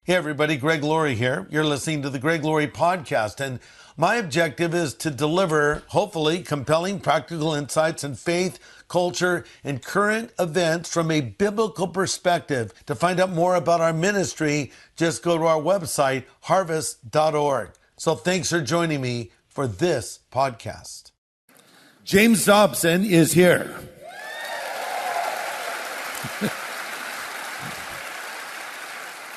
Hey everybody, Greg Laurie here. You're listening to the Greg Laurie podcast, and my objective is to deliver, hopefully, compelling practical insights in faith, culture, and current events from a biblical perspective. To find out more about our ministry, just go to our website, harvest.org. So thanks for joining me for this podcast. James Dobson is here.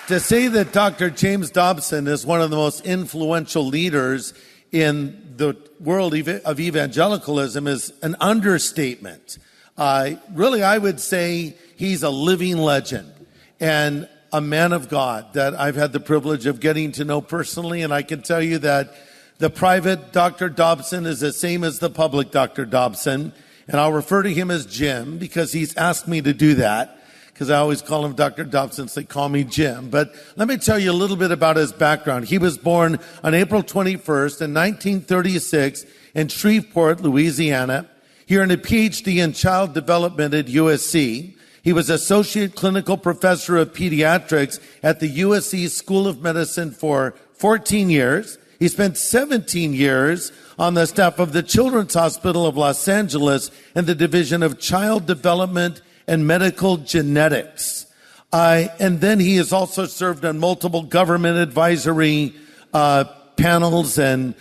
To say that Dr. James Dobson is one of the most influential leaders in the world of evangelicalism is an understatement. Really, I would say he's a living legend and a man of God that I've had the privilege of getting to know personally. And I can tell you that the private Dr. Dobson is the same as the public Dr. Dobson. And I'll refer to him as Jim because he's asked me to do that, because I always call him Dr. Dobson, so they call me Jim. But let me tell you a little bit about his background. He was born on April 21st in 1936 in Shreveport, Louisiana. He earned a PhD in child development at USC. He was associate clinical professor of pediatrics at the USC School of Medicine for 14 years. He spent 17 years on the staff of the Children's Hospital of Los Angeles and the Division of Child Development and Medical Genetics. And then he has also served on multiple government advisory panels and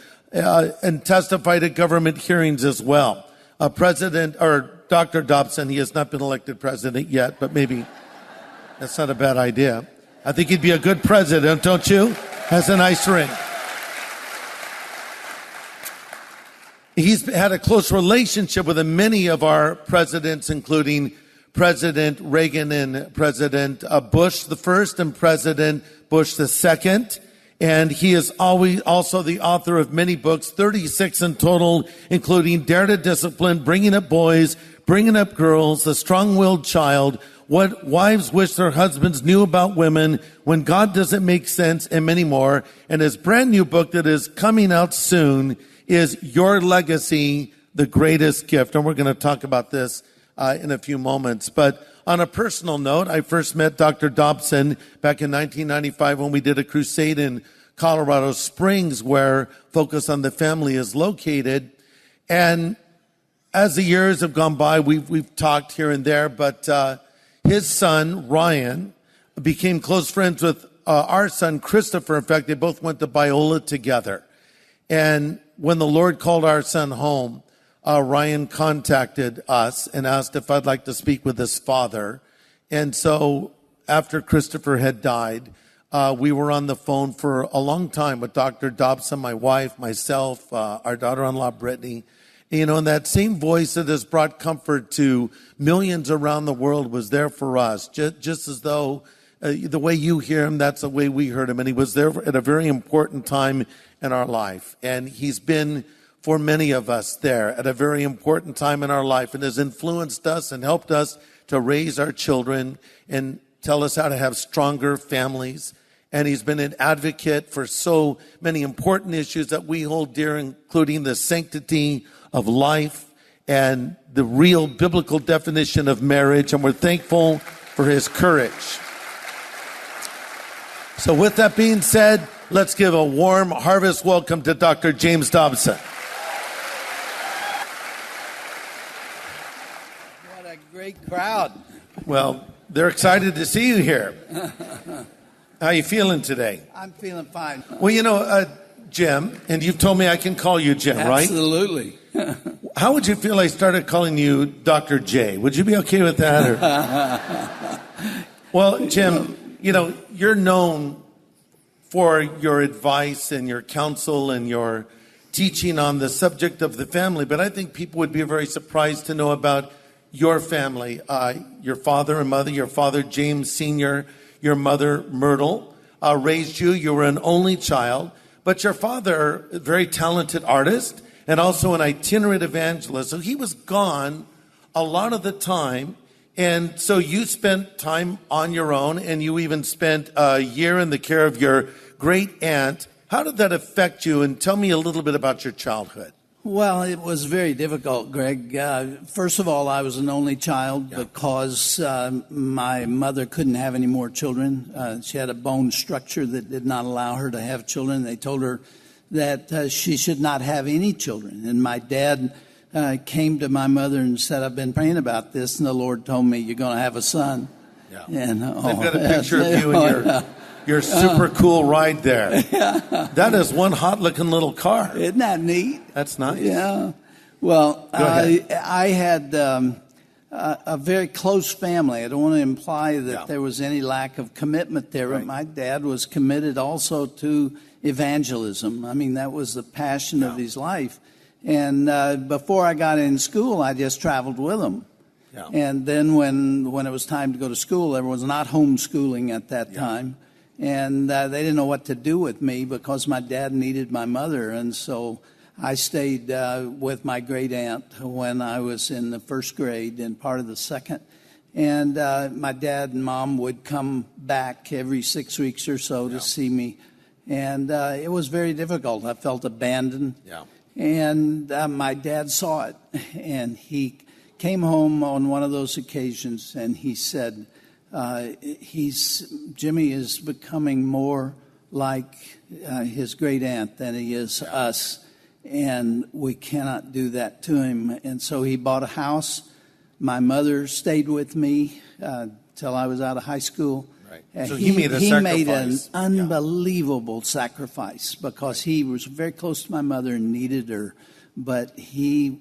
testified at government hearings as well. Dr. Dobson, he has not been elected president yet, but maybe that's not a bad idea. I think he'd be a good president, don't you? Has a nice ring. He's had a close relationship with many of our presidents, including President Reagan and President Bush the first and President Bush the second. And he is always also the author of many books, 36 in total, including Dare to Discipline, Bringing Up Boys, Bringing Up Girls, The Strong-Willed Child, What Wives Wish Their Husbands Knew About Women, When God Doesn't Make Sense, and many more. And his brand new book that is coming out soon is Your Legacy, The Greatest Gift. And we're going to talk about this in a few moments. But on a personal note, I first met Dr. Dobson back in 1995 when we did a crusade in Colorado Springs where Focus on the Family is located. And as the years have gone by, we've talked here and there, but his son, Ryan, became close friends with our son, Christopher. In fact, they both went to Biola together. And when the Lord called our son home, Ryan contacted us and asked if I'd like to speak with his father. And so after Christopher had died, we were on the phone for a long time with Dr. Dobson, my wife, myself, our daughter-in-law, Brittany. And that same voice that has brought comfort to millions around the world was there for us, just as though the way you hear him, that's the way we heard him. And he was there at a very important time in our life. And he's been, for many of us, there at a very important time in our life, and has influenced us and helped us to raise our children and tell us how to have stronger families. And he's been an advocate for so many important issues that we hold dear, including the sanctity of life and the real biblical definition of marriage. And we're thankful for his courage. So with that being said, let's give a warm harvest welcome to Dr. James Dobson. What a great crowd. Well, they're excited to see you here. How are you feeling today? I'm feeling fine. Well, Jim, and you've told me I can call you Jim, right? Absolutely. How would you feel I started calling you Dr. J? Would you be okay with that? Well, Jim, you're known for your advice and your counsel and your teaching on the subject of the family, but I think people would be very surprised to know about your family, your father and mother, your father, James Sr., your mother, Myrtle, raised you. You were an only child, but your father, a very talented artist and also an itinerant evangelist. So he was gone a lot of the time. And so you spent time on your own, and you even spent a year in the care of your great aunt. How did that affect you? And tell me a little bit about your childhood. Well, it was very difficult, Greg. First of all, I was an only child because my mother couldn't have any more children. She had a bone structure that did not allow her to have children. They told her that she should not have any children. And my dad came to my mother and said, "I've been praying about this, and the Lord told me you're going to have a son." Yeah. And I've got a picture of you and your super cool ride there. That is one hot-looking little car. Isn't that neat? That's nice. Yeah. Well, Go ahead. I had a very close family. I don't want to imply that there was any lack of commitment there, but my dad was committed also to evangelism. I mean, that was the passion of his life. And before I got in school, I just traveled with him. Yeah. And then when it was time to go to school, there was not homeschooling at that time. And they didn't know what to do with me because my dad needed my mother. And so I stayed with my great aunt when I was in the first grade and part of the second. And my dad and mom would come back every 6 weeks or so to see me. And it was very difficult. I felt abandoned. Yeah. And my dad saw it. And he came home on one of those occasions and he said, Jimmy is becoming more like his great aunt than he is us, and we cannot do that to him. And so he bought a house. My mother stayed with me till I was out of high school. Right. So he made a sacrifice. He made an unbelievable sacrifice because he was very close to my mother and needed her, but he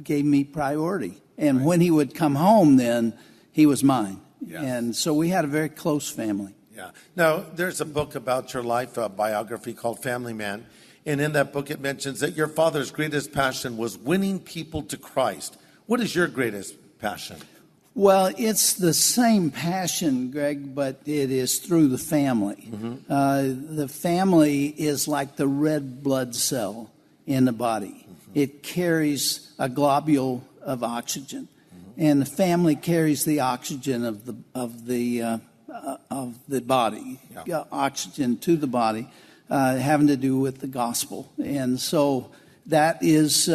gave me priority. And when he would come home, then he was mine. Yes. And so we had a very close family. Yeah. Now, there's a book about your life, a biography called Family Man. And in that book, it mentions that your father's greatest passion was winning people to Christ. What is your greatest passion? Well, it's the same passion, Greg, but it is through the family. Mm-hmm. The family is like the red blood cell in the body. Mm-hmm. It carries a globule of oxygen. And the family carries the oxygen of the body, oxygen to the body, having to do with the gospel. And so that is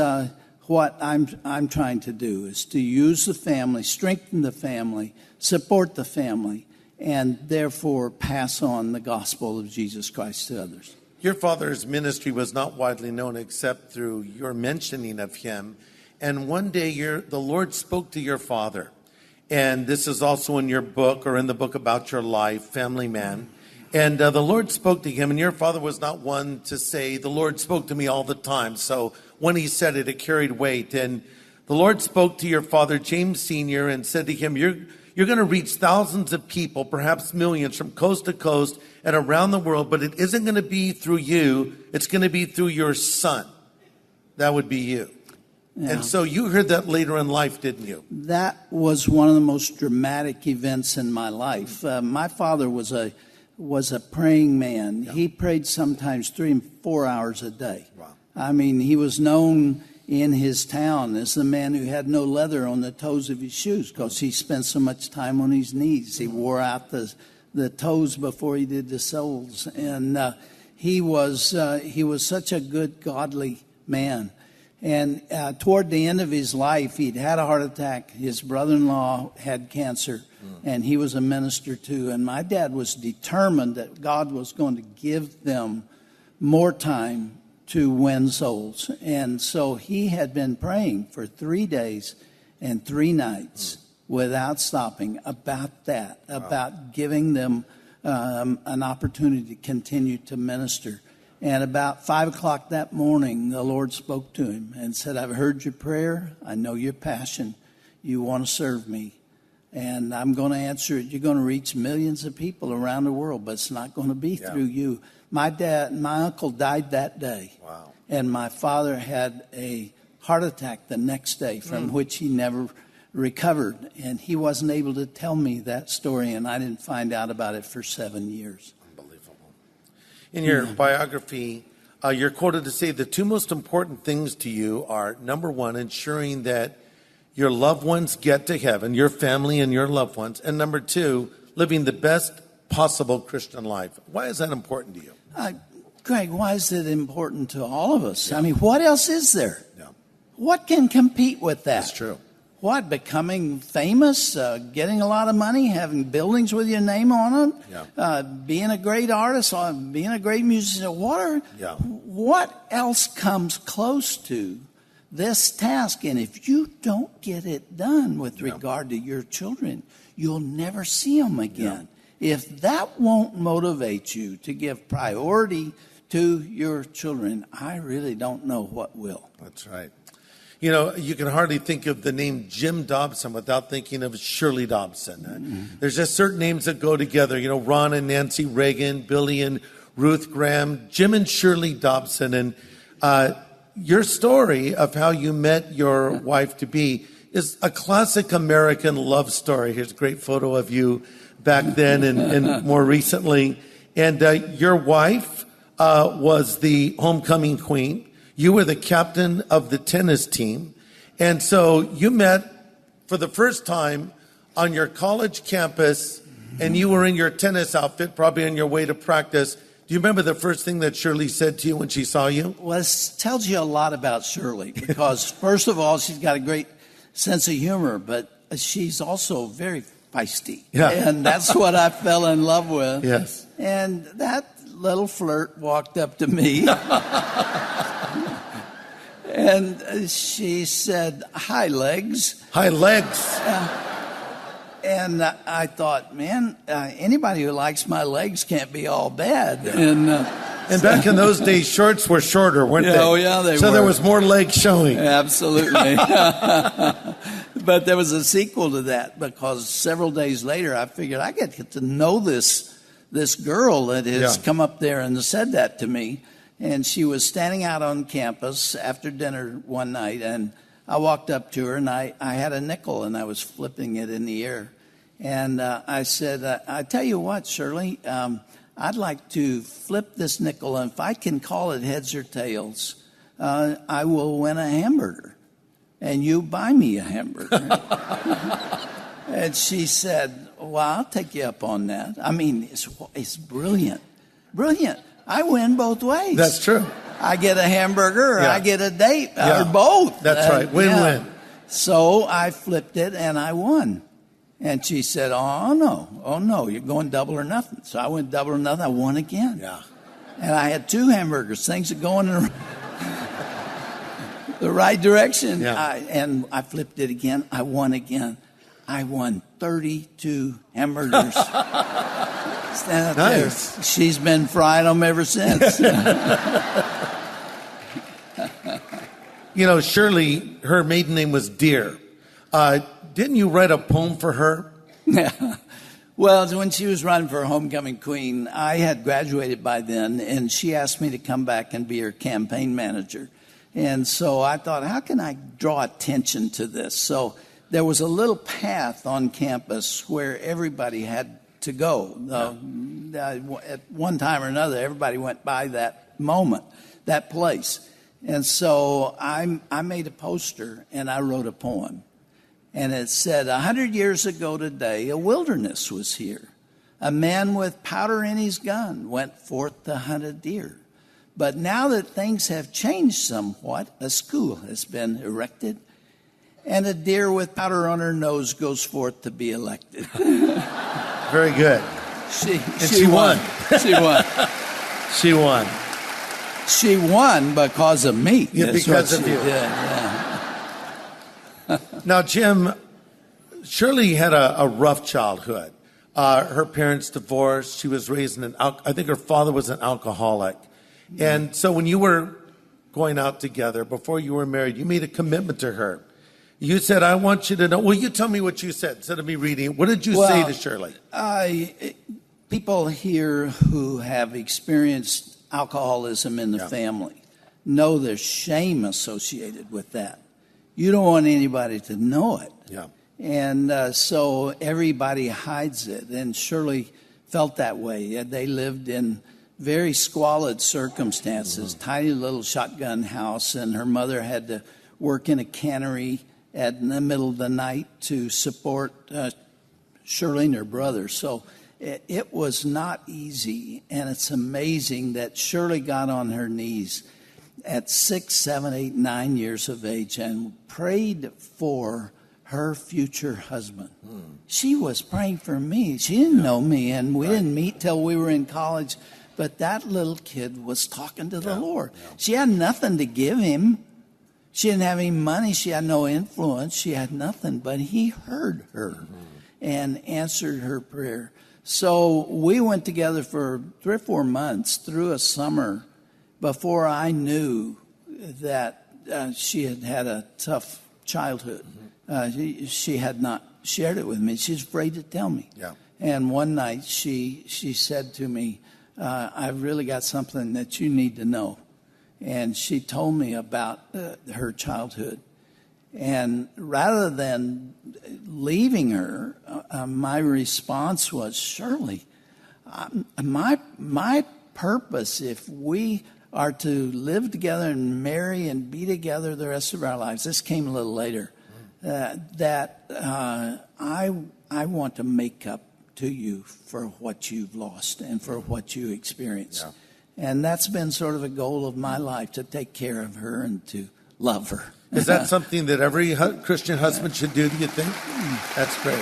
what I'm trying to do, is to use the family, strengthen the family, support the family, and therefore pass on the gospel of Jesus Christ to others. Your father's ministry was not widely known except through your mentioning of him. And one day the Lord spoke to your father. And this is also in your book, or in the book about your life, Family Man. And the Lord spoke to him, and your father was not one to say, the Lord spoke to me all the time. So when he said it, it carried weight. And the Lord spoke to your father, James Sr., and said to him, you're going to reach thousands of people, perhaps millions, from coast to coast and around the world. But it isn't going to be through you. It's going to be through your son. That would be you. Yeah. And so you heard that later in life, didn't you? That was one of the most dramatic events in my life. My father was a praying man. Yeah. He prayed sometimes 3 and 4 hours a day. Wow. I mean, he was known in his town as the man who had no leather on the toes of his shoes because he spent so much time on his knees. He wore out the toes before he did the soles. And he was such a good, godly man. And toward the end of his life, he'd had a heart attack. His brother-in-law had cancer, and he was a minister too. And my dad was determined that God was going to give them more time to win souls. And so he had been praying for 3 days and 3 nights without stopping about that, about giving them an opportunity to continue to minister. And about 5 o'clock that morning, the Lord spoke to him and said, I've heard your prayer. I know your passion. You want to serve me. And I'm going to answer it. You're going to reach millions of people around the world, but it's not going to be through you. My uncle died that day. Wow. And my father had a heart attack the next day from which he never recovered. And he wasn't able to tell me that story, and I didn't find out about it for 7 years. In your biography, you're quoted to say the 2 most important things to you are, number 1, ensuring that your loved ones get to heaven, your family and your loved ones, and number 2, living the best possible Christian life. Why is that important to you? Greg, why is it important to all of us? I mean, what else is there? Yeah. What can compete with that? That's true. What, becoming famous, getting a lot of money, having buildings with your name on them, being a great artist, being a great musician? What else comes close to this task? And if you don't get it done with regard to your children, you'll never see them again. If that won't motivate you to give priority to your children, I really don't know what will. That's right. You know, you can hardly think of the name Jim Dobson without thinking of Shirley Dobson. Mm-hmm. There's just certain names that go together. You know, Ron and Nancy Reagan, Billy and Ruth Graham, Jim and Shirley Dobson. And your story of how you met your wife-to-be is a classic American love story. Here's a great photo of you back then and more recently. And your wife was the homecoming queen. You were the captain of the tennis team. And so you met for the first time on your college campus, and you were in your tennis outfit, probably on your way to practice. Do you remember the first thing that Shirley said to you when she saw you? Well, this tells you a lot about Shirley because, first of all, she's got a great sense of humor, but she's also very feisty. Yeah. And that's what I fell in love with. Yes. And that little flirt walked up to me. And she said, "Hi, legs." Hi, legs. And I thought, man, anybody who likes my legs can't be all bad. And back in those days, shorts were shorter, weren't they? Oh, yeah, they were. So there was more legs showing. Absolutely. But there was a sequel to that because several days later, I figured I get to know this girl that has come up there and said that to me. And she was standing out on campus after dinner one night, and I walked up to her, and I had a nickel, and I was flipping it in the air. And I said, I tell you what, Shirley, I'd like to flip this nickel, and if I can call it heads or tails, I will win a hamburger, and you buy me a hamburger. And she said, well, I'll take you up on that. I mean, it's brilliant. Brilliant. I win both ways. That's true. I get a hamburger or I get a date or both. That's right. Win-win. So I flipped it and I won. And she said, oh, no, you're going double or nothing. So I went double or nothing. I won again. Yeah. And I had two hamburgers. Things are going in the right direction. Yeah. And I flipped it again. I won again. I won 32 hamburgers. Stand up there. She's been frying them ever since. You know, Shirley, her maiden name was Dear. Didn't you write a poem for her? Yeah. Well, when she was running for homecoming queen, I had graduated by then, and she asked me to come back and be her campaign manager. And so I thought, how can I draw attention to this? So there was a little path on campus where everybody had to go. At one time or another, everybody went by that moment, that place. And so I made a poster and I wrote a poem. And it said, 100 years ago today, a wilderness was here. A man with powder in his gun went forth to hunt a deer. But now that things have changed somewhat, a school has been erected, and a deer with powder on her nose goes forth to be elected. Very good. She won. She won. She won. She won because of me. Yeah, because of you. Did, yeah. Now, Jim, Shirley had a rough childhood. Her parents divorced. She was raised in I think her father was an alcoholic. Yeah. And so when you were going out together, before you were married, you made a commitment to her. You said, I want you to know. Well, you tell me what you said instead of me reading. What did you say to Shirley? People here who have experienced alcoholism in the family know there's shame associated with that. You don't want anybody to know it. Yeah. And so everybody hides it. And Shirley felt that way. They lived in very squalid circumstances, tiny little shotgun house, and her mother had to work in a cannery in the middle of the night to support Shirley and her brother. So It was not easy, and it's amazing that Shirley got on her knees at 6, 7, 8, 9 years of age and prayed for her future husband. She was praying for me. She didn't know me, and we didn't meet till we were in college. But that little kid was talking to the Lord. She had nothing to give him. She didn't have any money. She had no influence. She had nothing. But he heard her and answered her prayer. So we went together for 3 or 4 months through a summer before I knew that she had had a tough childhood. She had not shared it with me. She's afraid to tell me. Yeah. And one night she said to me, I've really got something that you need to know. And she told me about her childhood. And rather than leaving her, my response was, Shirley, my purpose, if we are to live together and marry and be together the rest of our lives, this came a little later, that I want to make up to you for what you've lost and for what you experienced. Yeah. And that's been sort of a goal of my life, to take care of her and to love her. Is that something that every Christian husband should do, do you think? That's great.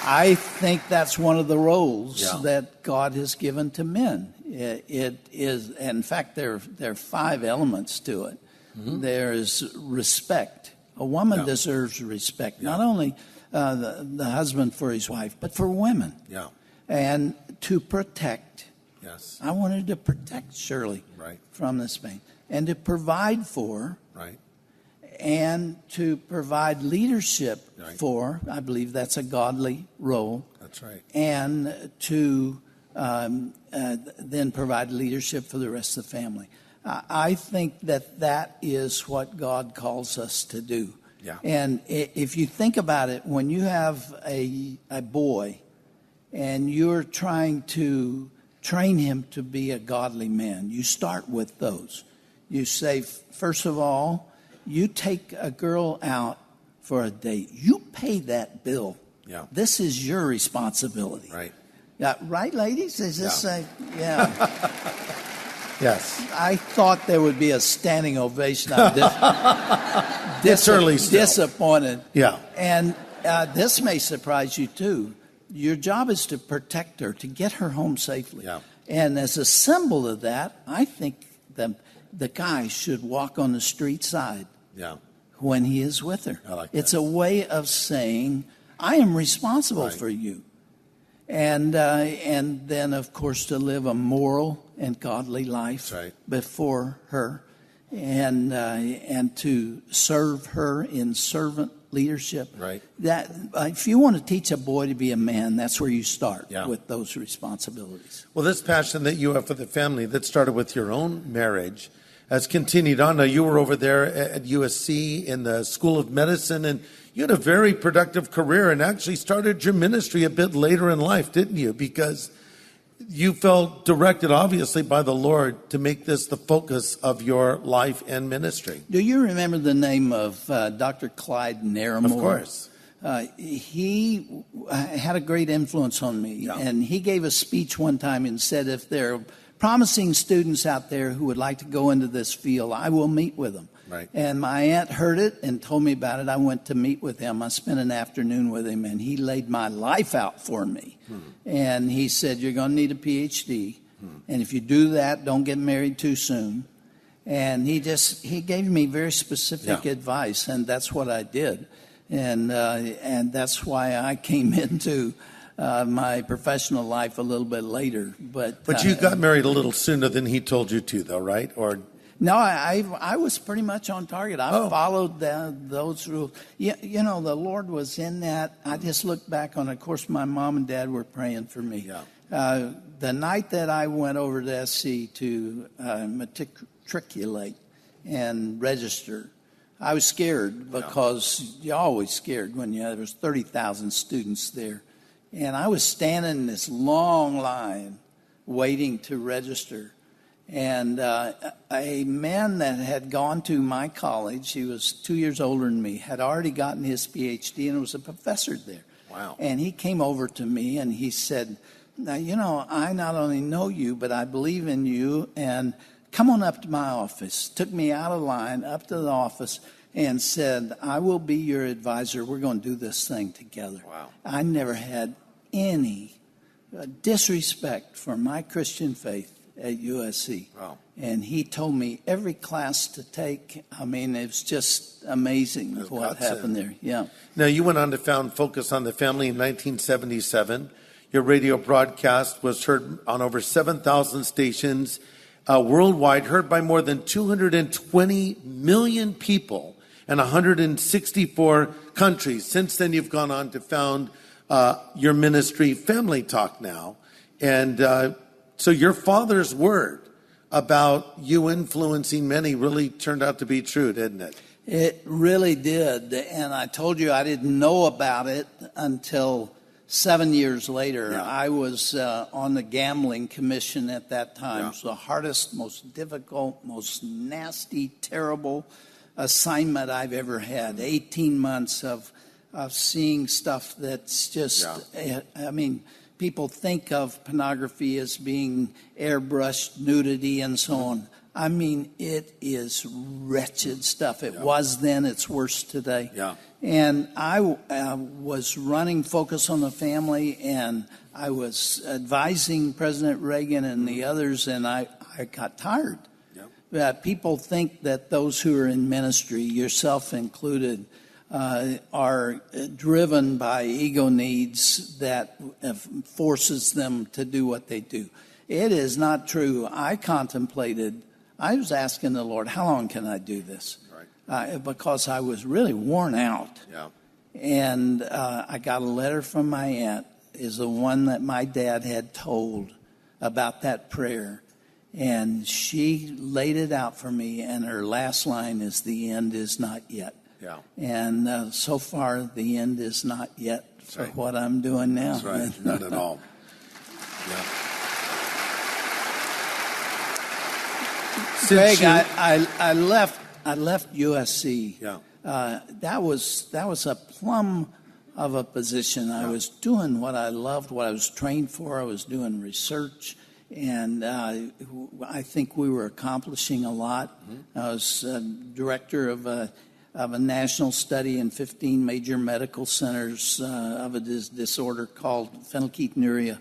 I think that's one of the roles that God has given to men. It is, in fact, there are 5 elements to it. There is respect. A woman deserves respect, not only the husband for his wife, but for women. Yeah. And to protect. Yes. I wanted to protect Shirley from this man. And to provide for. Right. And to provide leadership for. I believe that's a godly role. That's right. And to then provide leadership for the rest of the family. I think that is what God calls us to do. Yeah. And if you think about it, when you have a boy and you're trying to train him to be a godly man, you start with those. You say, first of all, you take a girl out for a date. You pay that bill. Yeah. This is your responsibility. Right. Yeah, right, ladies? Is this Yes. I thought there would be a standing ovation. I'm disappointed. Yeah. And this may surprise you, too. Your job is to protect her, to get her home safely. Yeah. And as a symbol of that, I think the guy should walk on the street side when he is with her. I like It's that. a way of saying, I am responsible for you. And then, of course, to live a moral and godly life before her, and to serve her in servant leadership. Right. That if you want to teach a boy to be a man, that's where you start with those responsibilities. Well, this passion that you have for the family that started with your own marriage has continued on. Now, you were over there at USC in the School of Medicine, and you had a very productive career and actually started your ministry a bit later in life, didn't you? Because you felt directed, obviously, by the Lord to make this the focus of your life and ministry. Do you remember the name of Dr. Clyde Naramore? Of course. He had a great influence on me. Yeah. And he gave a speech one time and said, if there are promising students out there who would like to go into this field, I will meet with them. Right. And my aunt heard it and told me about it. I went to meet with him. I spent an afternoon with him, and he laid my life out for me. And he said, you're going to need a PhD. And if you do that, don't get married too soon. And he gave me very specific advice, and that's what I did. And that's why I came into my professional life a little bit later. But you got married a little sooner than he told you to, though, right? Or no, I was pretty much on target. I followed those rules. You know, the Lord was in that. I just looked back on it. Of course, my mom and dad were praying for me. Yeah. The night that I went over to SC to matriculate and register, I was scared because you're always scared when there was 30,000 students there. And I was standing in this long line waiting to register. And a man that had gone to my college, he was 2 years older than me, had already gotten his PhD and was a professor there. Wow. And he came over to me and he said, now, I not only know you, but I believe in you, and come on up to my office. Took me out of line, up to the office, and said, I will be your advisor. We're going to do this thing together. Wow. I never had any disrespect for my Christian faith at USC. Wow. And he told me every class to take. I mean, it was just amazing what happened there. Yeah. Now, you went on to found Focus on the Family in 1977. Your radio broadcast was heard on over 7,000 stations worldwide, heard by more than 220 million people in 164 countries. Since then, you've gone on to found your ministry, Family Talk Now. And so your father's word about you influencing many really turned out to be true, didn't it? It really did. And I told you I didn't know about it until 7 years later. Yeah. I was on the gambling commission at that time. Yeah. It was the hardest, most difficult, most nasty, terrible assignment I've ever had. 18 months of seeing stuff that's just, I mean, people think of pornography as being airbrushed nudity and so on. I mean, it is wretched stuff. It was then, it's worse today. Yeah. And I was running Focus on the Family, and I was advising President Reagan and the others, and I got tired. People think that those who are in ministry, yourself included, are driven by ego needs that forces them to do what they do. It is not true. I was asking the Lord, how long can I do this? Right. Because I was really worn out. Yeah. And I got a letter from my aunt, is the one that my dad had told about that prayer. And she laid it out for me, and her last line is, the end is not yet. Yeah. And so far, the end is not yet for what I'm doing now. That's right. Not at all. Yeah. Greg, I left USC. Yeah. That was a plum of a position. I was doing what I loved, what I was trained for. I was doing research, and I think we were accomplishing a lot. Mm-hmm. I was director of a national study in 15 major medical centers of a disorder called phenylketonuria.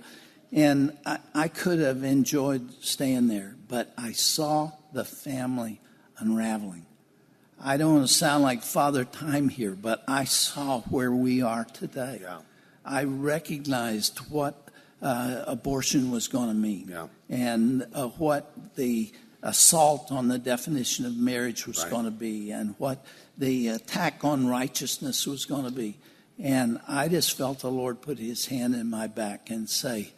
And I could have enjoyed staying there, but I saw the family unraveling. I don't want to sound like Father Time here, but I saw where we are today. Yeah. I recognized what abortion was going to mean, and what the assault on the definition of marriage was going to be, and what the attack on righteousness was going to be. And I just felt the Lord put his hand in my back and say,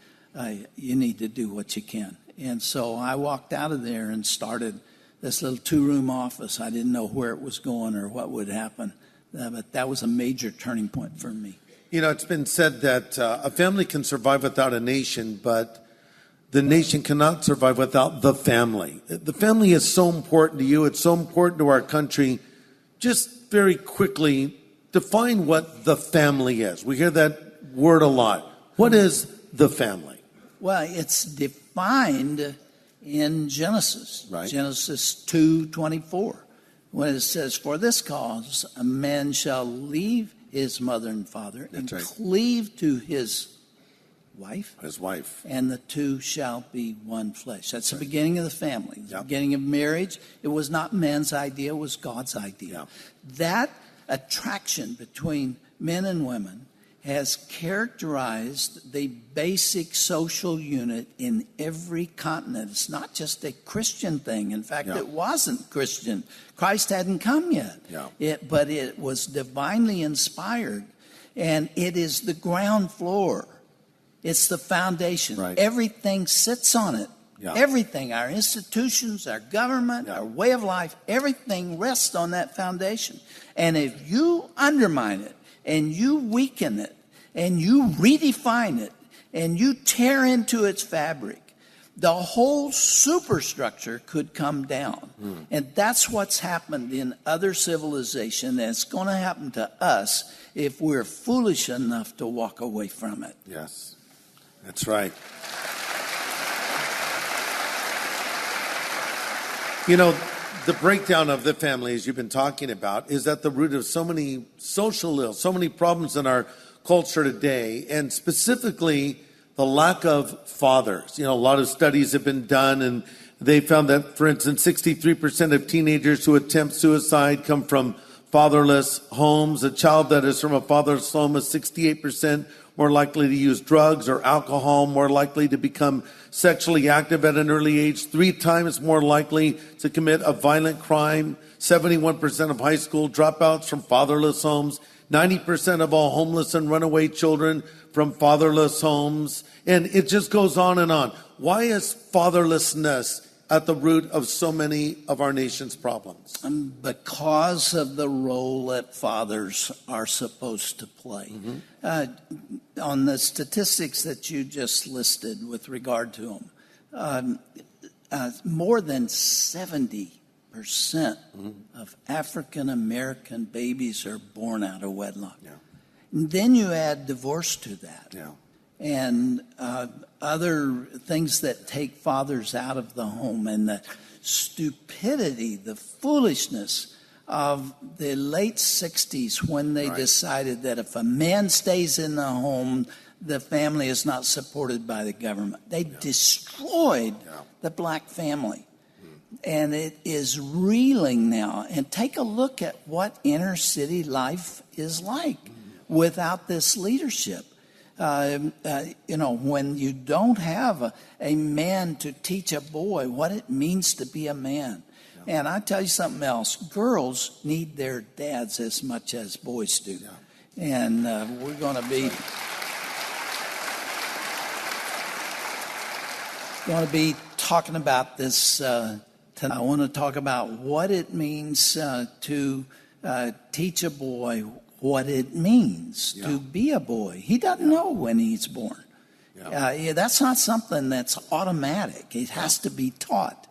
you need to do what you can. And so I walked out of there and started this little 2-room office. I didn't know where it was going or what would happen, but that was a major turning point for me. You know, it's been said that a family can survive without a nation, but the nation cannot survive without the family. The family is so important to you. It's so important to our country. Just very quickly, define what the family is. We hear that word a lot. What is the family? Well, it's defined in Genesis, right. Genesis 2:24, when it says, for this cause a man shall leave his mother and father and cleave to his wife, and the two shall be one flesh. That's the beginning of the family, the beginning of marriage. It was not man's idea, it was God's idea. That attraction between men and women has characterized the basic social unit in every continent. It's not just a Christian thing. In fact, it wasn't Christian. Christ hadn't come yet. But it was divinely inspired, and it is the ground floor. It's the foundation. Right. Everything sits on it. Everything, our institutions, our government, our way of life, everything rests on that foundation. And if you undermine it, and you weaken it, and you redefine it, and you tear into its fabric, the whole superstructure could come down. And that's what's happened in other civilization, and it's going to happen to us if we're foolish enough to walk away from it. Yes, that's right. You know, the breakdown of the family, as you've been talking about, is at the root of so many social ills, so many problems in our culture today, and specifically the lack of fathers. You know, a lot of studies have been done, and they found that, for instance, 63% of teenagers who attempt suicide come from fatherless homes. A child that is from a fatherless home is 68% more likely to use drugs or alcohol, more likely to become sexually active at an early age, 3 times more likely to commit a violent crime. 71% of high school dropouts from fatherless homes, 90% of all homeless and runaway children from fatherless homes. And it just goes on and on. Why is fatherlessness at the root of so many of our nation's problems? Because of the role that fathers are supposed to play. On the statistics that you just listed with regard to them, more than 70% of African American babies are born out of wedlock. And then you add divorce to that. And other things that take fathers out of the home, and the stupidity, the foolishness of the late 60s when they decided that if a man stays in the home, the family is not supported by the government. They destroyed the black family. And it is reeling now. And take a look at what inner city life is like without this leadership. You know, when you don't have a man to teach a boy what it means to be a man. And I tell you something else, girls need their dads as much as boys do. And we're going to be talking about this tonight. I want to talk about what it means to teach a boy what it means to be a boy. He doesn't know when he's born. That's not something that's automatic. It has to be taught.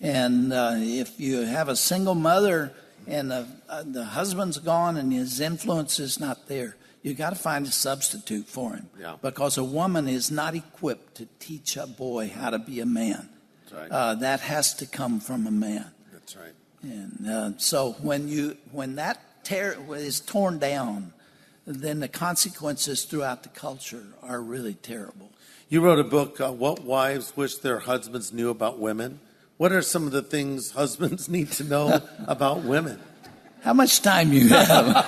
And if you have a single mother and the husband's gone and his influence is not there, you got to find a substitute for him. Because a woman is not equipped to teach a boy how to be a man. That has to come from a man. That's right. And so when that is torn down, then the consequences throughout the culture are really terrible. You wrote a book, What Wives Wish Their Husbands Knew About Women. What are some of the things husbands need to know about women? How much time you have?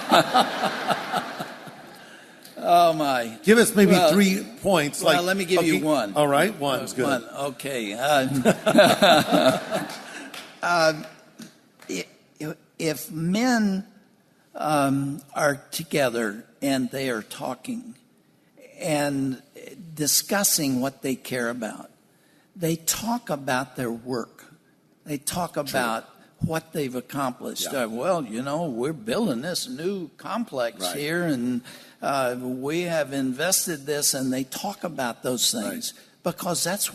Oh, my. Give us maybe 3 points. Well, let me give you one. All right, one's good. One, okay. If men are together and they are talking and discussing what they care about, they talk about their work. They talk about what they've accomplished. Well, you know, we're building this new complex here, and we have invested this, and they talk about those things because that's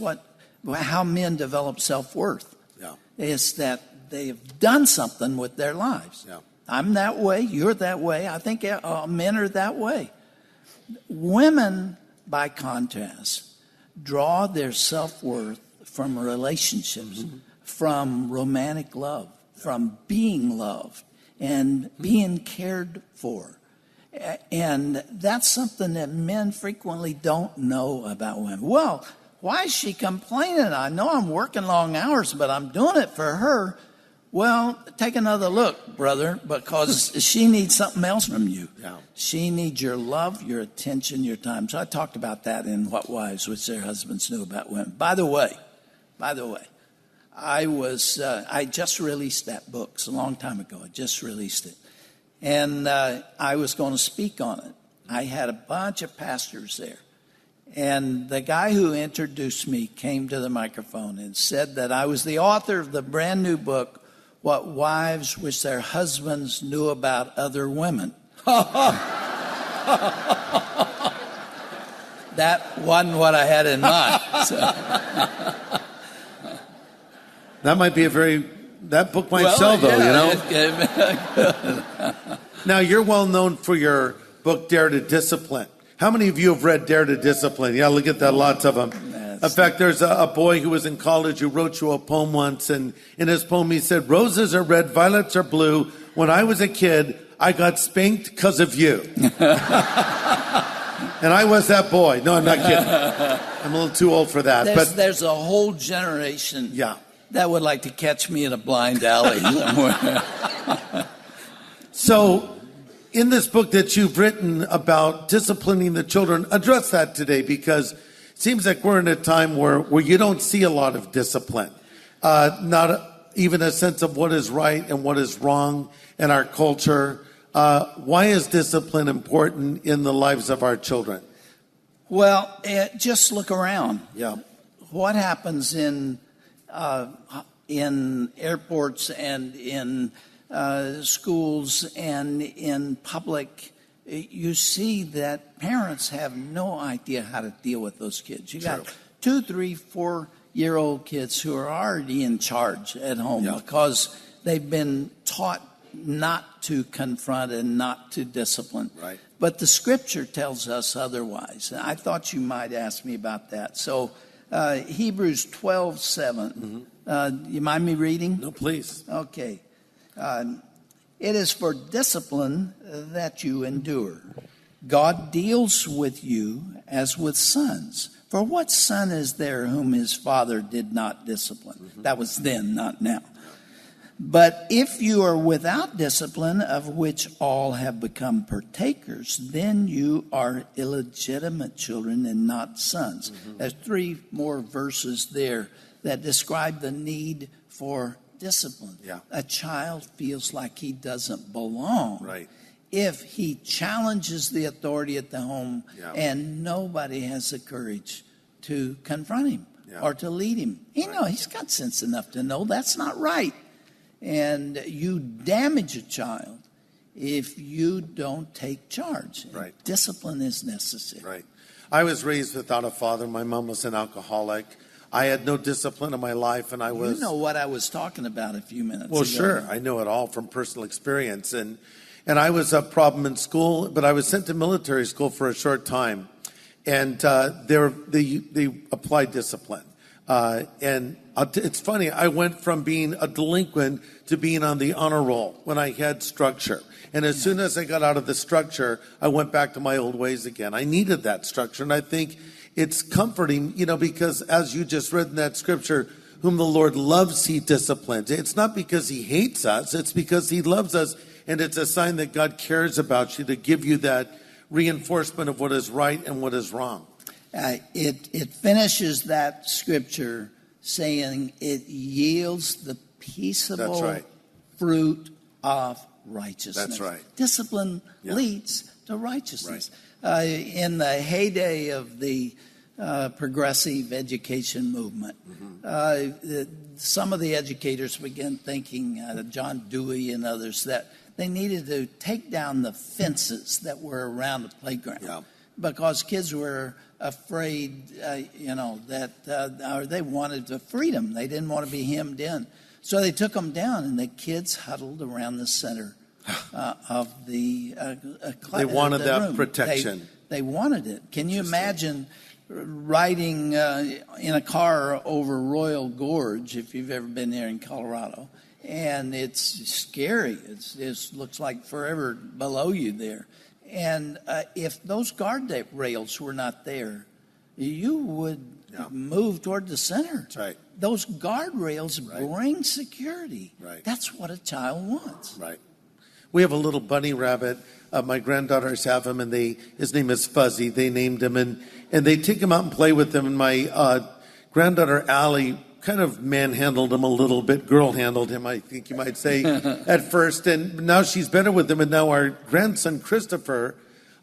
how men develop self-worth. Is that they've done something with their lives. I'm that way. You're that way. I think men are that way. Women, by contrast, draw their self-worth from relationships, from romantic love, from being loved and being cared for. And that's something that men frequently don't know about women. Well, why is she complaining? I know I'm working long hours, but I'm doing it for her. Well, take another look, brother, because she needs something else from you. She needs your love, your attention, your time. So I talked about that in What Wives Wish Their Husbands Knew About Women. By the way, I just released that book. It's a long time ago. I just released it. And I was going to speak on it. I had a bunch of pastors there. And the guy who introduced me came to the microphone and said that I was the author of the brand new book, What Wives Wish Their Husbands Knew About Other Women. That wasn't what I had in mind. So. That might be that book might sell, though, Now, you're well known for your book, Dare to Discipline. How many of you have read Dare to Discipline? Yeah, look at that, lots of them. In fact, there's a boy who was in college who wrote you a poem once, and in his poem he said, "Roses are red, violets are blue. When I was a kid, I got spanked because of you." And I was that boy. No, I'm not kidding. I'm a little too old for that. There's a whole generation yeah. that would like to catch me in a blind alley somewhere. So, in this book that you've written about disciplining the children, address that today, because it seems like we're in a time where you don't see a lot of discipline. Not even a sense of what is right and what is wrong in our culture. Why is discipline important in the lives of our children? Well, just look around. Yeah. What happens in airports and in schools and in public? You see that parents have no idea how to deal with those kids. You got 2, 3, 4-year-old kids who are already in charge at home because they've been taught not to confront and not to discipline. Right. But the scripture tells us otherwise. I thought you might ask me about that. So Hebrews 12:7. You mind me reading? No, please. Okay. It is for discipline that you endure. God deals with you as with sons. For what son is there whom his father did not discipline? That was then, not now. But if you are without discipline, of which all have become partakers, then you are illegitimate children and not sons. There's 3 more verses there that describe the need for discipline. Yeah. A child feels like he doesn't belong. Right. If he challenges the authority at the home and nobody has the courage to confront him or to lead him. He's got sense enough to know that's not right. And you damage a child if you don't take charge. Right. Discipline is necessary. Right. I was raised without a father. My mom was an alcoholic. I had no discipline in my life, and I was... You know what I was talking about a few minutes ago. Well, sure. I know it all from personal experience. And I was a problem in school, but I was sent to military school for a short time. And they applied discipline. And it's funny, I went from being a delinquent to being on the honor roll when I had structure. And as soon as I got out of the structure, I went back to my old ways again. I needed that structure. And I think it's comforting, because as you just read in that scripture, whom the Lord loves, he disciplines. It's not because he hates us. It's because he loves us. And it's a sign that God cares about you to give you that reinforcement of what is right and what is wrong. It finishes that scripture saying it yields the peaceable fruit of righteousness. That's right. Discipline leads to righteousness. Right. In the heyday of the progressive education movement, some of the educators began thinking, John Dewey and others, that they needed to take down the fences that were around the playground because kids were afraid, that they wanted the freedom. They didn't want to be hemmed in. So they took them down, and the kids huddled around the center of the They wanted that room. protection. They wanted it. Can you imagine riding in a car over Royal Gorge, if you've ever been there in Colorado? And it's scary. It looks like forever below you there. And if those guard rails were not there, you would move toward the center. That's right. Those guardrails bring security. Right. That's what a child wants. Right. We have a little bunny rabbit. My granddaughters have him, and his name is Fuzzy. They named him, and they take him out and play with him. And my granddaughter Allie kind of manhandled him a little bit, girl-handled him, I think you might say, at first. And now she's better with him. And now our grandson Christopher,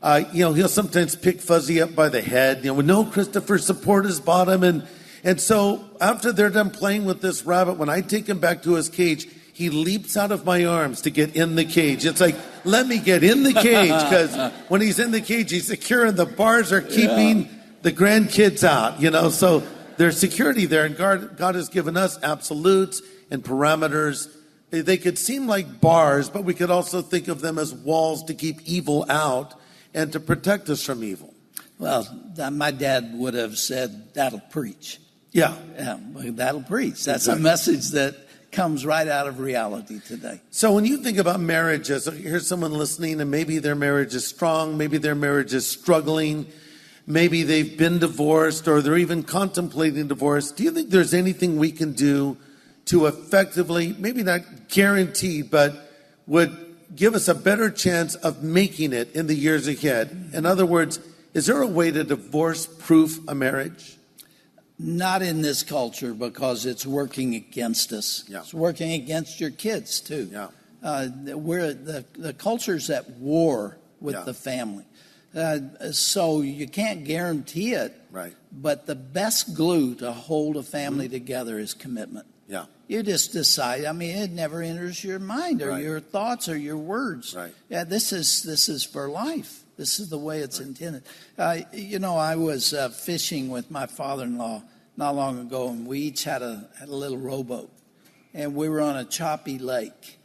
he'll sometimes pick Fuzzy up by the head. No, Christopher, support his bottom. And so after they're done playing with this rabbit, when I take him back to his cage, he leaps out of my arms to get in the cage. It's like, let me get in the cage, because when he's in the cage, he's secure, and the bars are keeping the grandkids out, So there's security there, and God has given us absolutes. and parameters. They could seem like bars, but we could also think of them as walls to keep evil out and to protect us from evil. Well, my dad would have said, that'll preach. Yeah. Yeah, that'll preach. That's Exactly. a message that comes right out of reality today. So when you think about marriages, here's someone listening and maybe their marriage is strong, maybe their marriage is struggling, maybe they've been divorced or they're even contemplating divorce. Do you think there's anything we can do to effectively, maybe not guaranteed, but would give us a better chance of making it in the years ahead? In other words, is there a way to divorce-proof a marriage? Not in this culture, because it's working against us. Yeah. It's working against your kids too. Yeah. The culture's at war with Yeah. the family. So you can't guarantee it. Right. But the best glue to hold a family together is commitment. Yeah. You just decide. I mean, it never enters your mind or Right. your thoughts or your words. Right. Yeah, this is for life. This is the way it's intended. I was fishing with my father-in-law not long ago, and we each had a little rowboat, and we were on a choppy lake,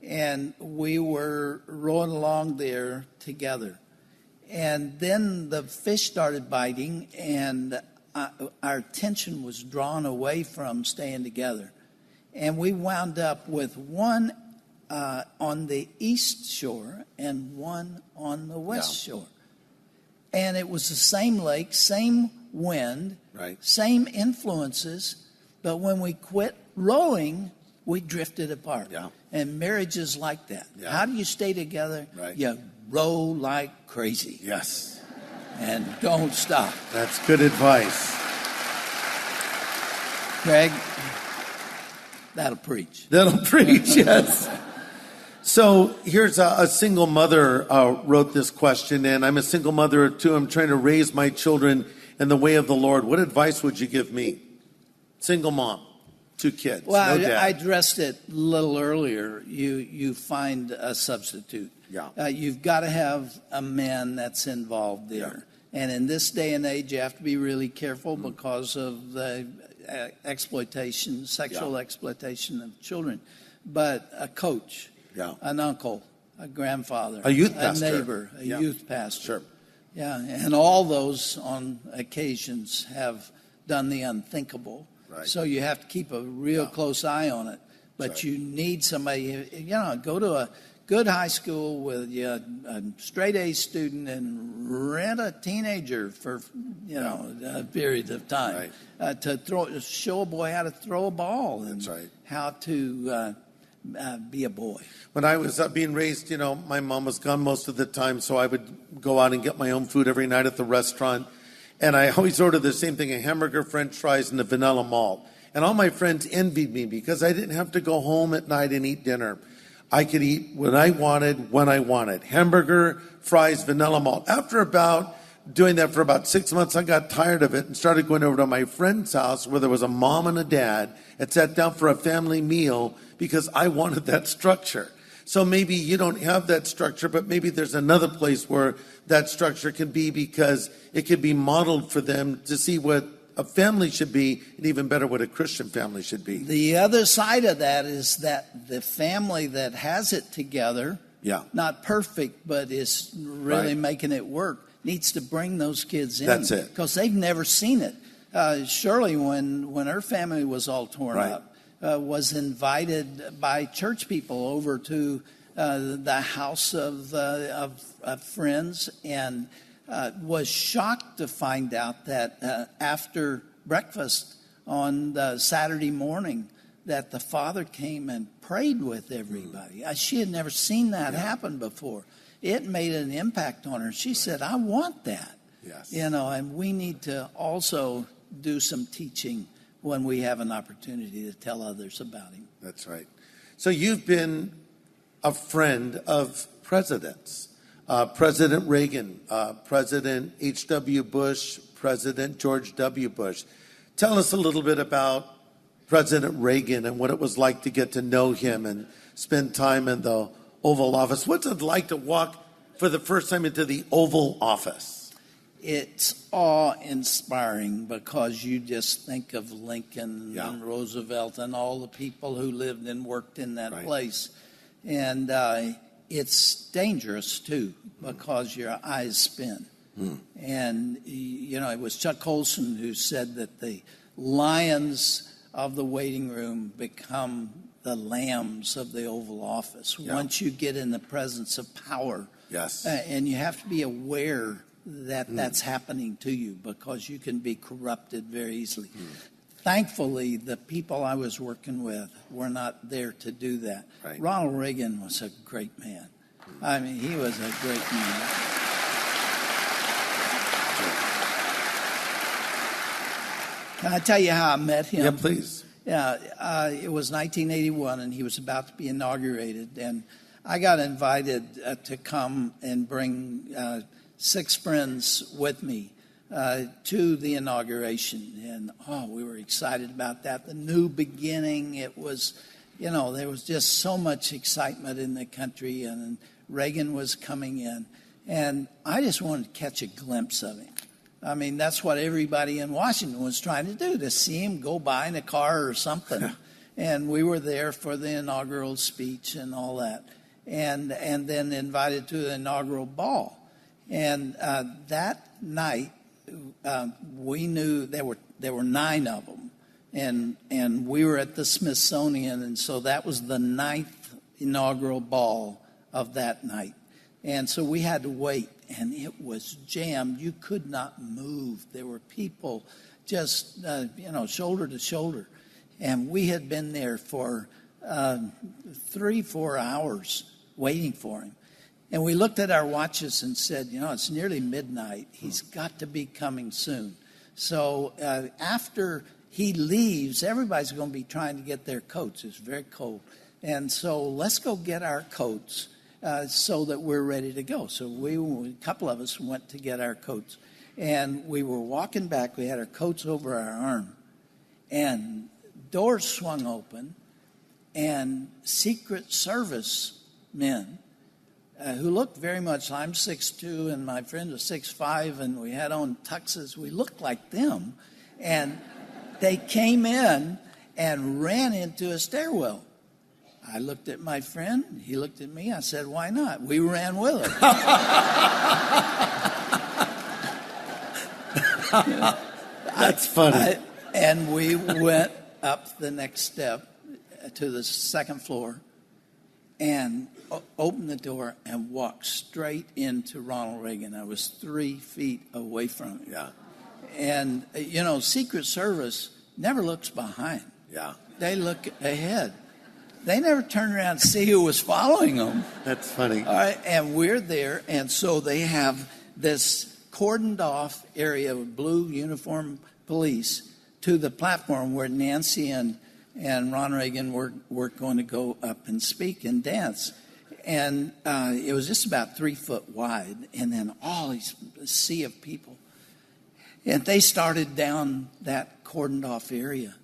and we were rowing along there together, and then the fish started biting, and our attention was drawn away from staying together, and we wound up with one on the east shore and one on the west shore. And it was the same lake, same wind, Right. same influences, but when we quit rowing, we drifted apart. Yeah. And marriage is like that. Yeah. How do you stay together? Right. You row like crazy Yes. and don't stop. That's good advice. Craig, that'll preach. That'll preach, yes. So here's a single mother wrote this question, and I'm a single mother too. I'm trying to raise my children in the way of the Lord. What advice would you give me? Single mom, 2 kids, Well, no dad. I addressed it a little earlier. You find a substitute. Yeah. You've got to have a man that's involved there. And in this day and age, you have to be really careful because of the exploitation, sexual exploitation of children. But a coach, an uncle, a grandfather, a youth pastor, a neighbor, a youth pastor. Sure. Yeah, and all those on occasions have done the unthinkable. Right. So you have to keep a real close eye on it. But Right. you need somebody, go to a good high school with a straight A student and rent a teenager for, a period of time. Right. To show a boy how to throw a ball and That's right. how to be a boy. When I was being raised, my mom was gone most of the time, so I would go out and get my own food every night at the restaurant. And I always ordered the same thing, a hamburger, french fries, and a vanilla malt. And all my friends envied me because I didn't have to go home at night and eat dinner. I could eat when I wanted. Hamburger, fries, vanilla malt. After doing that for about 6 months, I got tired of it and started going over to my friend's house where there was a mom and a dad and sat down for a family meal because I wanted that structure. So maybe you don't have that structure, but maybe there's another place where that structure can be, because it could be modeled for them to see what a family should be, and even better, what a Christian family should be. The other side of that is that the family that has it together, not perfect, but is really making it work, needs to bring those kids in. That's it. Because they've never seen it. Shirley, when her family was all torn up, was invited by church people over to the house of friends, and was shocked to find out that after breakfast on the Saturday morning, that the father came and prayed with everybody. She had never seen that happen before. It made an impact on her. She said, I want that. Yes. And we need to also do some teaching when we have an opportunity to tell others about him. That's right. So you've been a friend of presidents. President Reagan, President H.W. Bush, President George W. Bush. Tell us a little bit about President Reagan and what it was like to get to know him and spend time in the Oval Office. What's it like to walk for the first time into the Oval Office? it's awe-inspiring because you just think of Lincoln and Roosevelt and all the people who lived and worked in that place. And it's dangerous, too, because your eyes spin. And, you know, it was Chuck Colson who said that the lions of the waiting room become the lambs of the Oval Office. Once you get in the presence of power. And you have to be aware that that's happening to you because you can be corrupted very easily. Thankfully, the people I was working with were not there to do that. Ronald Reagan was a great man. I mean, he was a great man. Can I tell you how I met him? Yeah, please. Yeah, it was 1981, and he was about to be inaugurated, and I got invited to come and bring 6 friends with me to the inauguration, and we were excited about that. The new beginning, it was, you know, there was just so much excitement in the country, and Reagan was coming in, and I just wanted to catch a glimpse of him. I mean, that's what everybody in Washington was trying to do, to see him go by in a car or something. And we were there for the inaugural speech and all that, and then invited to the inaugural ball. And that night, we knew there were 9 of them, and we were at the Smithsonian, and so that was the 9th inaugural ball of that night. And so we had to wait, and it was jammed. You could not move. There were people just, shoulder to shoulder. And we had been there for 3-4 hours waiting for him. And we looked at our watches and said, you know, it's nearly midnight. He's got to be coming soon. So after he leaves, everybody's going to be trying to get their coats. It's very cold. And so let's go get our coats. So that we're ready to go. So a couple of us went to get our coats. And we were walking back. We had our coats over our arm. And doors swung open. And Secret Service men, who looked very much, I'm 6'2", and my friend was 6'5", and we had on tuxes. We looked like them. And they came in and ran into a stairwell. I looked at my friend. He looked at me. I said, why not? We ran with him. That's funny. And we went up the next step to the 2nd floor and opened the door and walked straight into Ronald Reagan. I was 3 feet away from him. And, you know, Secret Service never looks behind. They look ahead. They never turned around to see who was following them. That's funny. All right, and we're there, and so they have this cordoned off area of blue uniformed police to the platform where Nancy and Ron Reagan were going to go up and speak and dance. And it was just about 3 foot wide, and then all these sea of people. And they started down that cordoned off area.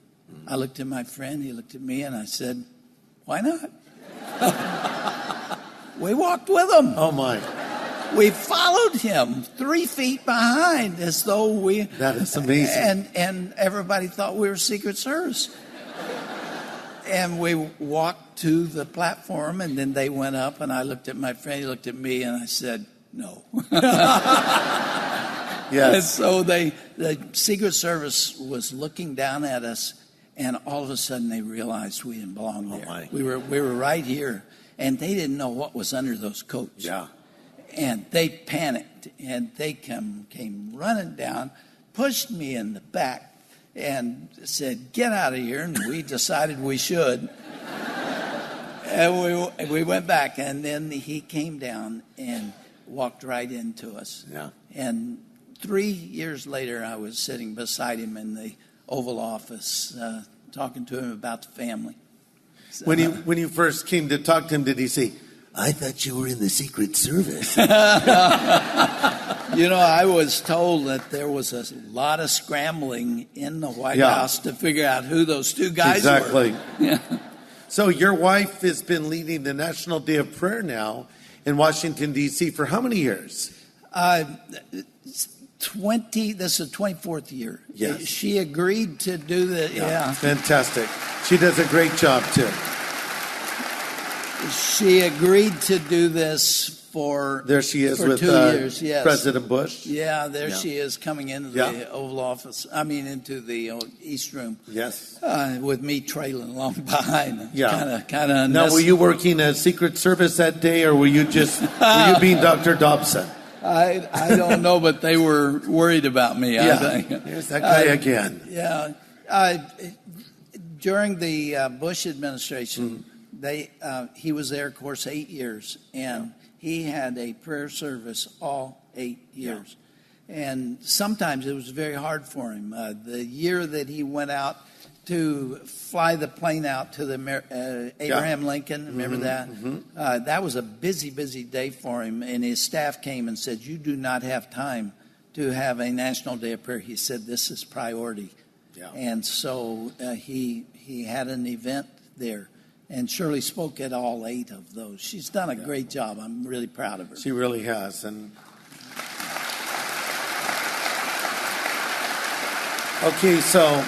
I looked at my friend, he looked at me, and I said, why not? We walked with him. Oh, my. We followed him 3 feet behind as though we... That is amazing. And everybody thought we were Secret Service. And we walked to the platform, and then they went up, and I looked at my friend, he looked at me, and I said, no. And so the Secret Service was looking down at us, and all of a sudden they realized we didn't belong there. We were right here, and they didn't know what was under those coats. And they panicked, and they came running down, pushed me in the back, and said, get out of here. And we decided we should. And we went back, and then he came down and walked right into us. And 3 years later, I was sitting beside him in the Oval Office, talking to him about the family. So, when you first came to talk to him, did he say, I thought you were in the Secret Service? You know, I was told that there was a lot of scrambling in the White House to figure out who those 2 guys were. So your wife has been leading the National Day of Prayer now in Washington, D.C. for how many years? This is the 24th year. Yes. She agreed to do the, yeah. Fantastic. She does a great job, too. She agreed to do this there she is with 2 years, yes. President Bush. Yeah, there she is coming into the Oval Office. I mean, into the East Room. Yes. With me trailing along behind. Yeah. Kind of. Now, were you working as Secret Service that day, or were you being Dr. Dobson? I don't know, but they were worried about me, I think. There's that guy again. Yeah. During the Bush administration, he was there, of course, 8 years, and he had a prayer service all 8 years. Yeah. And sometimes it was very hard for him. The year that he went out to fly the plane out to the Abraham Lincoln, remember that? Mm-hmm. That was a busy, busy day for him. And his staff came and said, "You do not have time to have a National Day of Prayer." He said, "This is priority." Yeah. And so he had an event there. And Shirley spoke at all 8 of those. She's done a great job. I'm really proud of her. She really has. And okay, so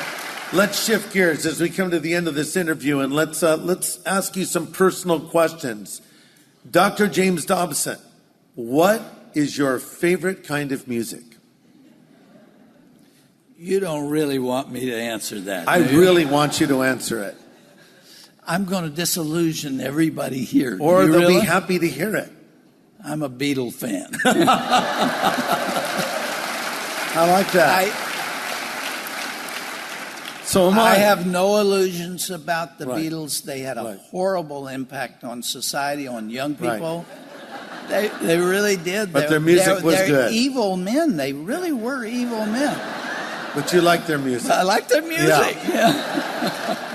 let's shift gears as we come to the end of this interview, and let's ask you some personal questions. Dr. James Dobson, what is your favorite kind of music? You don't really want me to answer that. I really want you to answer it. I'm going to disillusion everybody here. Or they'll be happy to hear it. I'm a Beatle fan. I like that. So am I. I have no illusions about the Beatles. They had a horrible impact on society, on young people. Right. They really did. But their music was good. They're evil men. They really were evil men. But you like their music. I like their music. Yeah.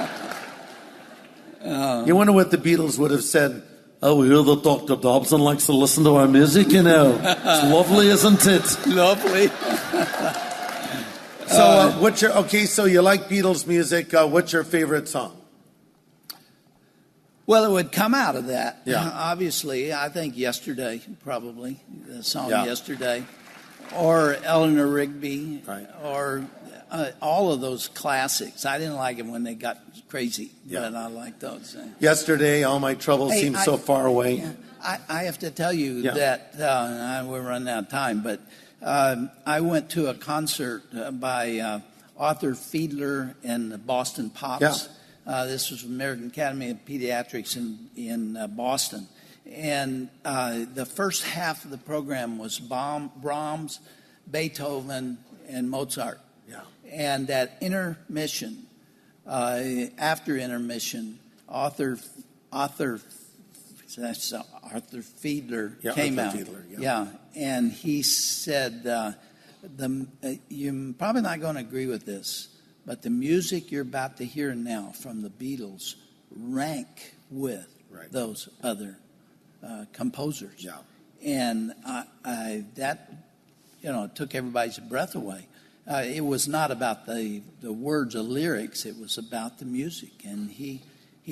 You wonder what the Beatles would have said. "Oh, we hear that Dr. Dobson likes to listen to our music, you know. It's lovely, isn't it?" Lovely. So, so you like Beatles music. What's your favorite song? Well, it would come out of that. Yeah. Obviously, I think Yesterday, probably. The song Yesterday. Or Eleanor Rigby. Right. Or all of those classics. I didn't like them when they got crazy, but I like those. Yesterday, All My Troubles Seem So Far Away. Yeah, I have to tell you that we're running out of time, but I went to a concert by Arthur Fiedler and the Boston Pops. Yeah. This was American Academy of Pediatrics in Boston. And the first half of the program was Brahms, Beethoven, and Mozart. Yeah. And at intermission, after intermission, Arthur Fiedler came out. And he said, "You're probably not going to agree with this, but the music you're about to hear now from the Beatles rank with those other composers." Yeah. And that took everybody's breath away. It was not about the words or lyrics. It was about the music. And he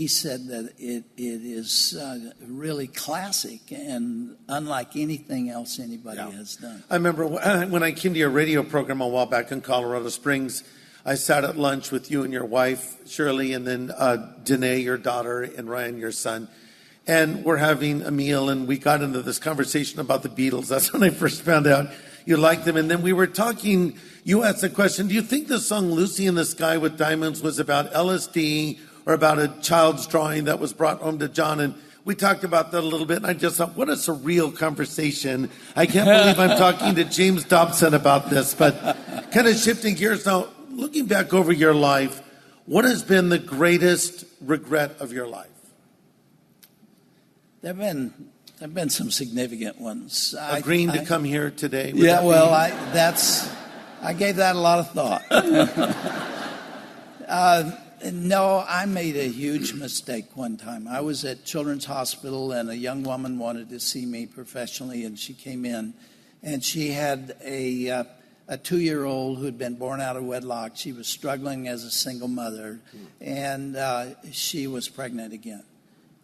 said that it is really classic and unlike anything else anybody has done. I remember when I came to your radio program a while back in Colorado Springs, I sat at lunch with you and your wife, Shirley, and then Danae, your daughter, and Ryan, your son. And we're having a meal, and we got into this conversation about the Beatles. That's when I first found out you liked them. And then we were talking, you asked the question, do you think the song Lucy in the Sky with Diamonds was about LSD or about a child's drawing that was brought home to John? And we talked about that a little bit, and I just thought, what a surreal conversation. I can't believe I'm talking to James Dobson about this. But kind of shifting gears now, looking back over your life, what has been the greatest regret of your life? There have been some significant ones. Agreeing to come here today? Yeah, well, I gave that a lot of thought. No, I made a huge mistake one time. I was at Children's Hospital, and a young woman wanted to see me professionally, and she came in, and she had a 2-year-old who had been born out of wedlock. She was struggling as a single mother, and she was pregnant again.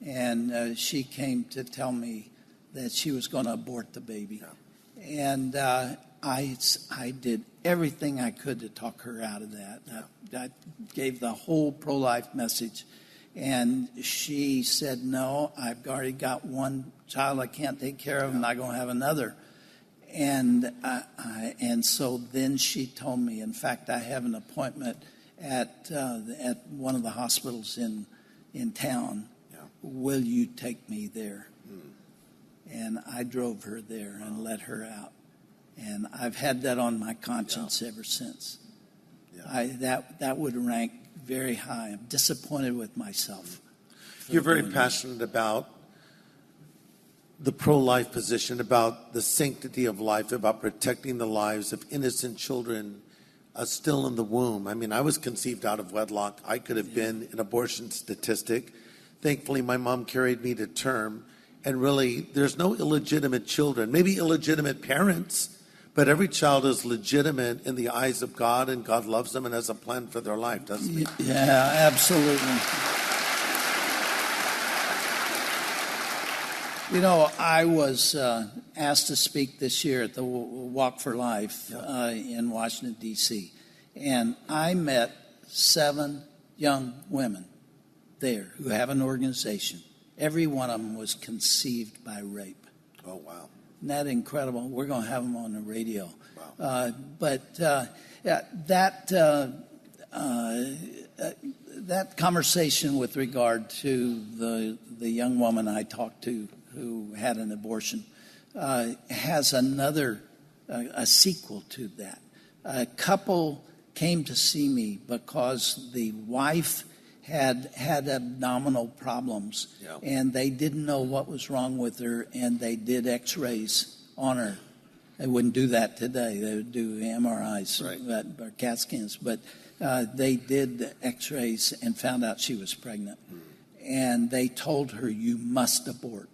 And she came to tell me that she was going to abort the baby. Yeah. And I did everything I could to talk her out of that. I gave the whole pro-life message. And she said, no, I've already got one child I can't take care of. I'm not going to have another. And so then she told me, in fact, I have an appointment at one of the hospitals in town. Yeah. Will you take me there? And I drove her there and let her out. And I've had that on my conscience ever since. Yeah. That would rank very high. I'm disappointed with myself. You're very passionate about the pro-life position, about the sanctity of life, about protecting the lives of innocent children still in the womb. I mean, I was conceived out of wedlock. I could have been an abortion statistic. Thankfully, my mom carried me to term. And really, there's no illegitimate children, maybe illegitimate parents, but every child is legitimate in the eyes of God, and God loves them and has a plan for their life, doesn't he? Yeah, absolutely. You know, I was asked to speak this year at the Walk for Life in Washington, D.C., and I met 7 young women there who have an organization. Every one of them was conceived by rape. Oh, wow. Isn't that incredible? We're going to have them on the radio. Wow. That conversation with regard to the young woman I talked to who had an abortion has a sequel to that. A couple came to see me because the wife had abdominal problems, and they didn't know what was wrong with her, and they did x-rays on her. They wouldn't do that today. They would do MRIs or CAT scans, but they did x-rays and found out she was pregnant. And they told her, you must abort,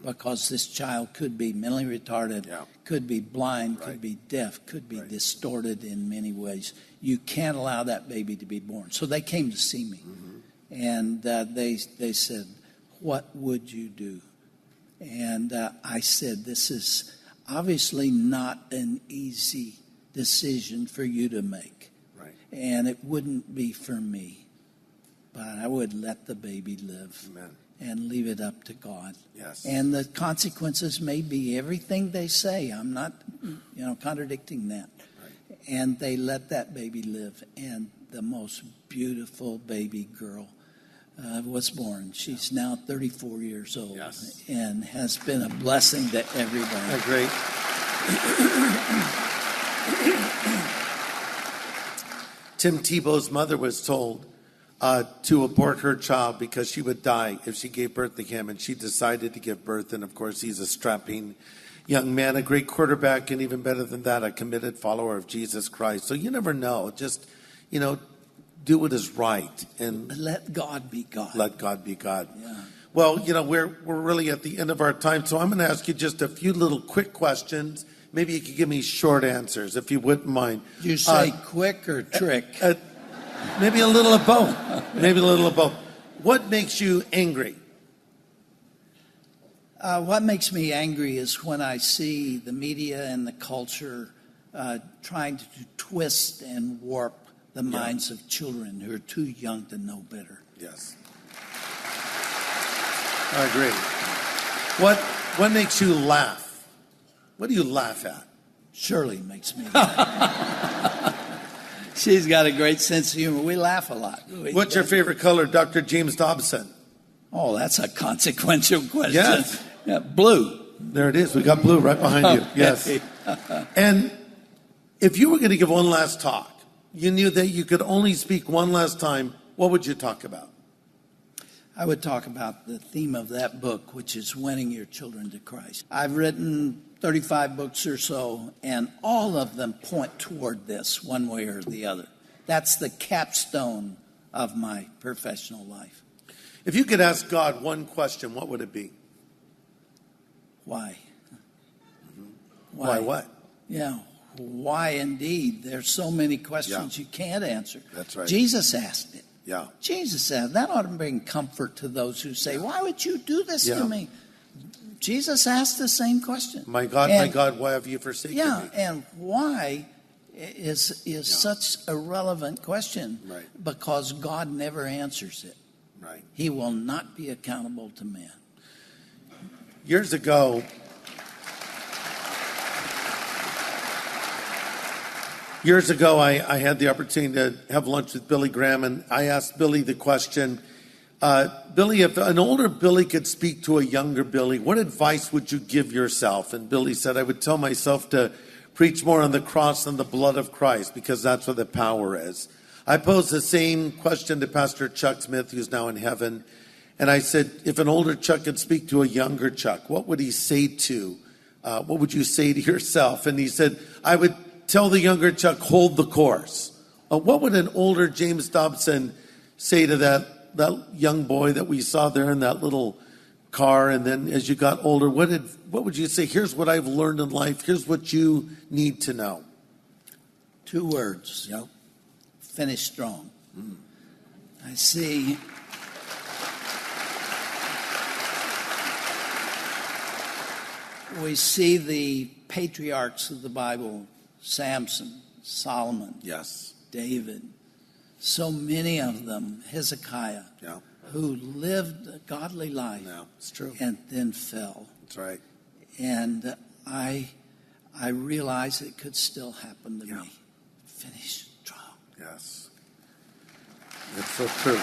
because this child could be mentally retarded, could be blind, could be deaf, could be distorted in many ways. You can't allow that baby to be born. So they came to see me. And they said, what would you do? And I said, this is obviously not an easy decision for you to make. Right. And it wouldn't be for me. But I would let the baby live. Amen. And leave it up to God. Yes. And the consequences may be everything they say. I'm not, contradicting that. Right. And they let that baby live. And the most beautiful baby girl was born. She's now 34 years old and has been a blessing to everybody. Great. Tim Tebow's mother was told to abort her child because she would die if she gave birth to him, and she decided to give birth. And of course, he's a strapping young man, a great quarterback, and even better than that, a committed follower of Jesus Christ. So you never know. Just, do what is right, and let God be God. Let God be God. Yeah. Well, we're really at the end of our time, so I'm going to ask you just a few little quick questions. Maybe you could give me short answers, if you wouldn't mind. You say quick or trick? Maybe a little of both. Maybe a little of both. What makes you angry? What makes me angry is when I see the media and the culture trying to twist and warp the minds of children who are too young to know better. Yes. I agree. What makes you laugh? What do you laugh at? Shirley makes me laugh. She's got a great sense of humor. We laugh a lot. What's your favorite color, Dr. James Dobson? Oh, that's a consequential question. Yes. Yeah, blue. There it is. We got blue right behind you. Yes. And if you were going to give one last talk, you knew that you could only speak one last time, what would you talk about? I would talk about the theme of that book, which is winning your children to Christ. I've written 35 books or so, and all of them point toward this one way or the other. That's the capstone of my professional life. If you could ask God one question, what would it be? Why? Mm-hmm. Why what? Yeah, why indeed? There's so many questions you can't answer. That's right. Jesus asked it. Yeah. Jesus asked. That ought to bring comfort to those who say, why would you do this to me? Jesus asked the same question. My God, why have you forsaken me? And why is such a relevant question? Right. Because God never answers it. Right. He will not be accountable to man. Years ago, I had the opportunity to have lunch with Billy Graham, and I asked Billy the question, Billy, if an older Billy could speak to a younger Billy, what advice would you give yourself? And Billy said, I would tell myself to preach more on the cross and the blood of Christ, because that's where the power is. I posed the same question to Pastor Chuck Smith, who's now in heaven. And I said, if an older Chuck could speak to a younger Chuck, what would he say to? What would you say to yourself? And he said, I would tell the younger Chuck, hold the course. What would an older James Dobson say to that young boy that we saw there in that little car? And then as you got older, what would you say? Here's what I've learned in life. Here's what you need to know. 2 words. Yep. Finish strong. I see. We see the patriarchs of the Bible, Samson, Solomon, Yes. David, so many of them, Hezekiah, who lived a godly life it's true. and then fell. That's right. And I realize it could still happen to me. Finish strong. Yes. It's so true.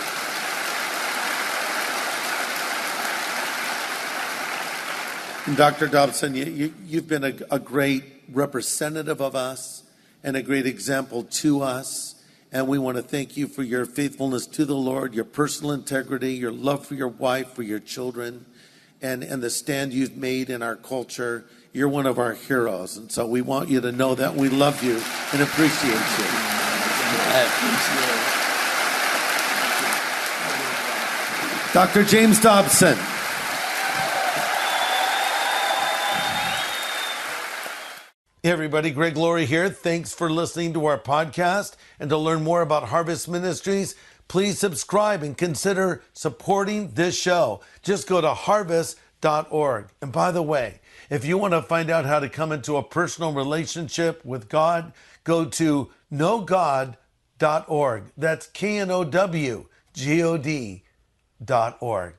And Dr. Dobson, you've been a great representative of us and a great example to us. And we want to thank you for your faithfulness to the Lord, your personal integrity, your love for your wife, for your children, and the stand you've made in our culture. You're one of our heroes. And so we want you to know that we love you and appreciate you. I appreciate it. Dr. James Dobson. Hey everybody, Greg Laurie here. Thanks for listening to our podcast. And to learn more about Harvest Ministries, please subscribe and consider supporting this show. Just go to harvest.org. And by the way, if you want to find out how to come into a personal relationship with God, go to knowgod.org. That's KNOWGOD.org.